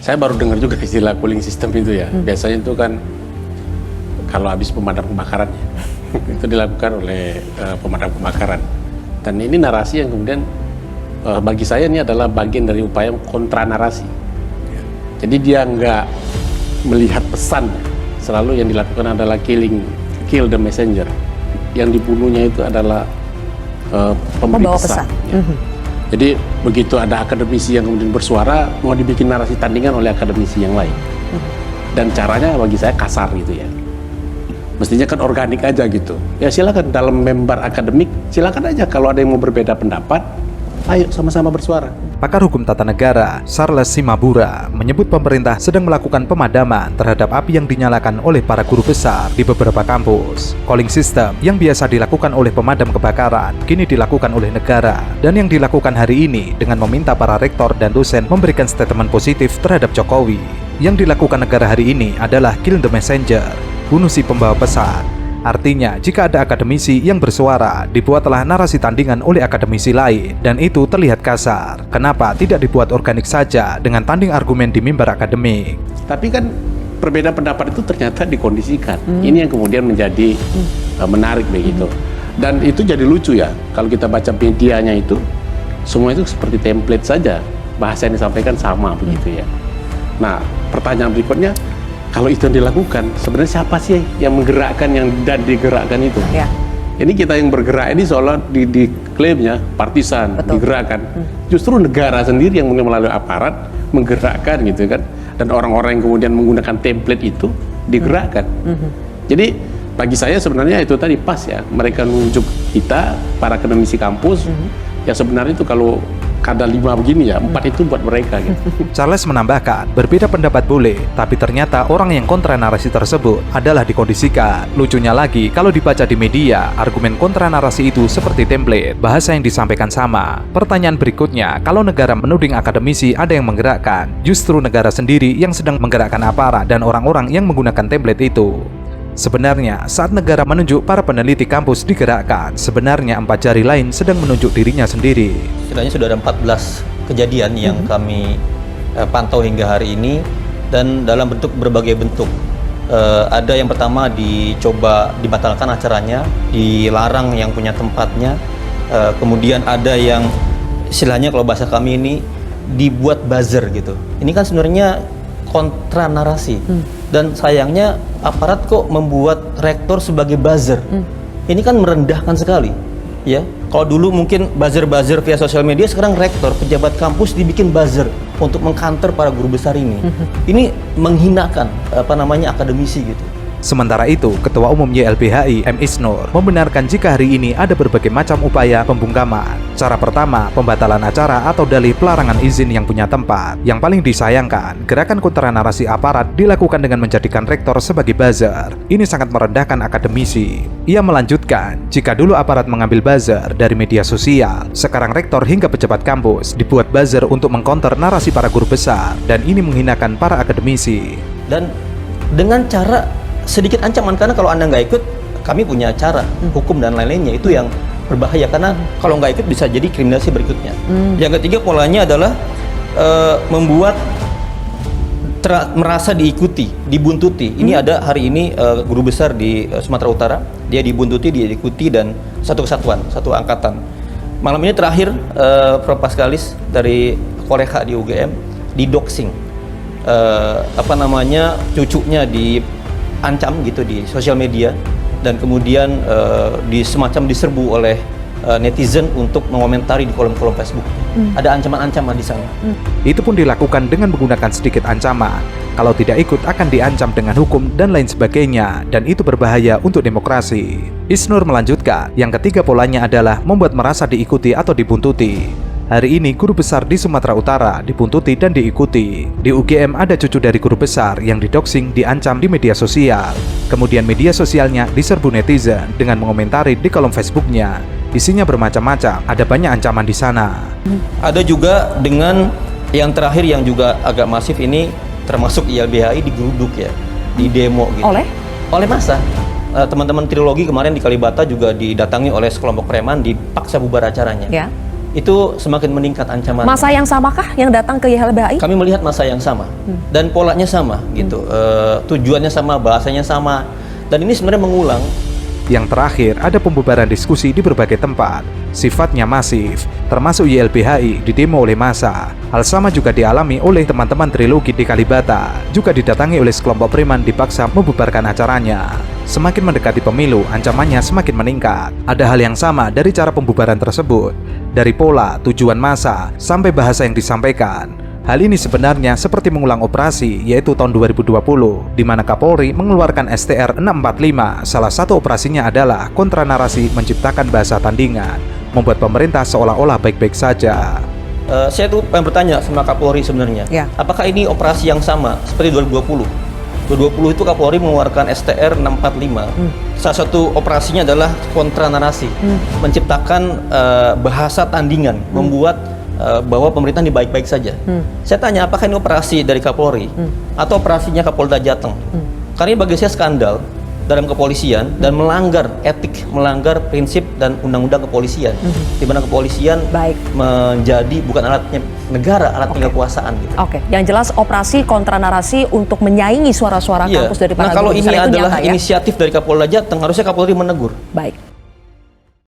Saya baru dengar juga istilah cooling system itu ya. Biasanya itu kan kalau habis pemadam kebakaran itu dilakukan oleh pemadam kebakaran. Dan ini narasi yang kemudian bagi saya ini adalah bagian dari upaya kontra narasi. Jadi dia nggak melihat pesan, selalu yang dilakukan adalah kill the messenger. Yang dibunuhnya itu adalah pemberi pesan. Ya. Jadi begitu ada akademisi yang kemudian bersuara, mau dibikin narasi tandingan oleh akademisi yang lain. Dan caranya bagi saya kasar gitu ya. Mestinya kan organik aja gitu. Ya silakan dalam member akademik, silakan aja kalau ada yang mau berbeda pendapat, ayo sama-sama bersuara. Pakar hukum tata negara, Charles Simabura, menyebut pemerintah sedang melakukan pemadaman terhadap api yang dinyalakan oleh para guru besar di beberapa kampus. Cooling system yang biasa dilakukan oleh pemadam kebakaran, kini dilakukan oleh negara. Dan yang dilakukan hari ini dengan meminta para rektor dan dosen memberikan statement positif terhadap Jokowi. Yang dilakukan negara hari ini adalah kill the messenger, bunuh si pembawa pesan. Artinya, jika ada akademisi yang bersuara, dibuatlah narasi tandingan oleh akademisi lain, dan itu terlihat kasar. Kenapa tidak dibuat organik saja dengan tanding argumen di mimbar akademik? Tapi kan perbedaan pendapat itu ternyata dikondisikan. Ini yang kemudian menjadi menarik begitu. Dan itu jadi lucu ya, kalau kita baca medianya itu, semua itu seperti template saja. Bahasa yang disampaikan sama begitu ya. Nah, pertanyaan berikutnya, kalau itu yang dilakukan, sebenarnya siapa sih yang menggerakkan dan digerakkan itu? Ya. Ini kita yang bergerak ini seolah diklaimnya partisan, digerakkan. Justru negara sendiri yang melalui aparat menggerakkan gitu kan. Dan orang-orang yang kemudian menggunakan template itu digerakkan. Jadi bagi saya sebenarnya itu tadi pas ya. Mereka nunjuk kita, para akademisi kampus, ya sebenarnya itu kalau ada 5 begini ya, 4 itu buat mereka gitu. Charles menambahkan, berbeda pendapat boleh, tapi ternyata orang yang kontra narasi tersebut adalah dikondisikan. Lucunya lagi, kalau dibaca di media, argumen kontra narasi itu seperti template, bahasa yang disampaikan sama. Pertanyaan berikutnya, kalau negara menuding akademisi ada yang menggerakkan, justru negara sendiri yang sedang menggerakkan aparat dan orang-orang yang menggunakan template itu. Sebenarnya, saat negara menunjuk para peneliti kampus digerakkan, sebenarnya 4 jari lain sedang menunjuk dirinya sendiri. Setidaknya sudah ada 14 kejadian yang kami pantau hingga hari ini, dan dalam berbagai bentuk. Ada yang pertama dicoba dibatalkan acaranya, dilarang yang punya tempatnya. Kemudian ada yang istilahnya kalau bahasa kami ini dibuat buzzer gitu. Ini kan sebenarnya kontra narasi. Dan sayangnya aparat kok membuat rektor sebagai buzzer. Ini kan merendahkan sekali. Ya, kalau dulu mungkin buzzer-buzzer via sosial media, sekarang rektor, pejabat kampus dibikin buzzer untuk mengcounter para guru besar ini. Ini menghinakan akademisi gitu. Sementara itu, Ketua Umum YLBHI M. Isnur membenarkan jika hari ini ada berbagai macam upaya pembungkaman. Cara pertama, pembatalan acara atau dalih pelarangan izin yang punya tempat. Yang paling disayangkan, gerakan kontra narasi aparat dilakukan dengan menjadikan rektor sebagai buzzer. Ini sangat merendahkan akademisi. Ia melanjutkan, jika dulu aparat mengambil buzzer dari media sosial, sekarang rektor hingga pejabat kampus dibuat buzzer untuk mengkonter narasi para guru besar, dan ini menghinakan para akademisi. Dan dengan cara sedikit ancaman, karena kalau Anda nggak ikut, kami punya cara hukum dan lain-lainnya. Itu yang berbahaya, karena kalau nggak ikut bisa jadi kriminalisasi berikutnya. Yang ketiga, polanya adalah membuat merasa diikuti, dibuntuti. Ini ada hari ini guru besar di Sumatera Utara, dia dibuntuti, dia diikuti, dan satu kesatuan, satu angkatan. Malam ini terakhir Prof. Pascalis dari Koreha di UGM didoxing, cucunya diancam gitu di sosial media, dan kemudian semacam diserbu oleh netizen untuk mengomentari di kolom-kolom Facebook. Ada ancaman-ancaman di sana. Itu pun dilakukan dengan menggunakan sedikit ancaman. Kalau tidak ikut akan diancam dengan hukum dan lain sebagainya, dan itu berbahaya untuk demokrasi. Isnur melanjutkan, yang ketiga polanya adalah membuat merasa diikuti atau dibuntuti. Hari ini guru besar di Sumatera Utara dibuntuti dan diikuti. Di UGM ada cucu dari guru besar yang didoxing, diancam di media sosial. Kemudian media sosialnya diserbu netizen dengan mengomentari di kolom Facebooknya. Isinya bermacam-macam, ada banyak ancaman di sana. Ada juga dengan yang terakhir yang juga agak masif ini, termasuk YLBHI digeruduk ya, di demo gitu. Oleh massa. Teman-teman trilogi kemarin di Kalibata juga didatangi oleh sekelompok preman, dipaksa bubar acaranya. Ya. itu semakin meningkat ancaman. Masa yang samakah yang datang ke YLBHI? Kami melihat masa yang sama dan polanya sama gitu, tujuannya sama, bahasanya sama, dan ini sebenarnya mengulang. Yang terakhir, ada pembubaran diskusi di berbagai tempat. Sifatnya masif, termasuk YLBHI didemo oleh massa. Hal sama juga dialami oleh teman-teman Trilogi di Kalibata. Juga didatangi oleh sekelompok preman dipaksa membubarkan acaranya. Semakin mendekati pemilu, ancamannya semakin meningkat. Ada hal yang sama dari cara pembubaran tersebut. Dari pola, tujuan massa, sampai bahasa yang disampaikan. Hal ini sebenarnya seperti mengulang operasi, yaitu tahun 2020, di mana Kapolri mengeluarkan STR 645. Salah satu operasinya adalah kontranarasi menciptakan bahasa tandingan, membuat pemerintah seolah-olah baik-baik saja. Saya tuh pengen bertanya sama Kapolri sebenarnya, apakah ini operasi yang sama seperti 2020? 2020 itu Kapolri mengeluarkan STR 645. Salah satu operasinya adalah kontranarasi, menciptakan bahasa tandingan, membuat bahwa pemerintah ini baik-baik saja. Saya tanya, apakah ini operasi dari Kapolri atau operasinya Kapolda Jateng? Karena ini bagi saya skandal dalam kepolisian dan melanggar etik, melanggar prinsip dan undang-undang kepolisian, di mana kepolisian menjadi bukan alatnya negara, alatnya kekuasaan. Gitu. Yang jelas operasi kontranarasi untuk menyaingi suara-suara kampus dari para Nah, kalau guru ini besar itu adalah nyata, ya? inisiatif dari Kapolda Jateng, harusnya Kapolri menegur. Baik.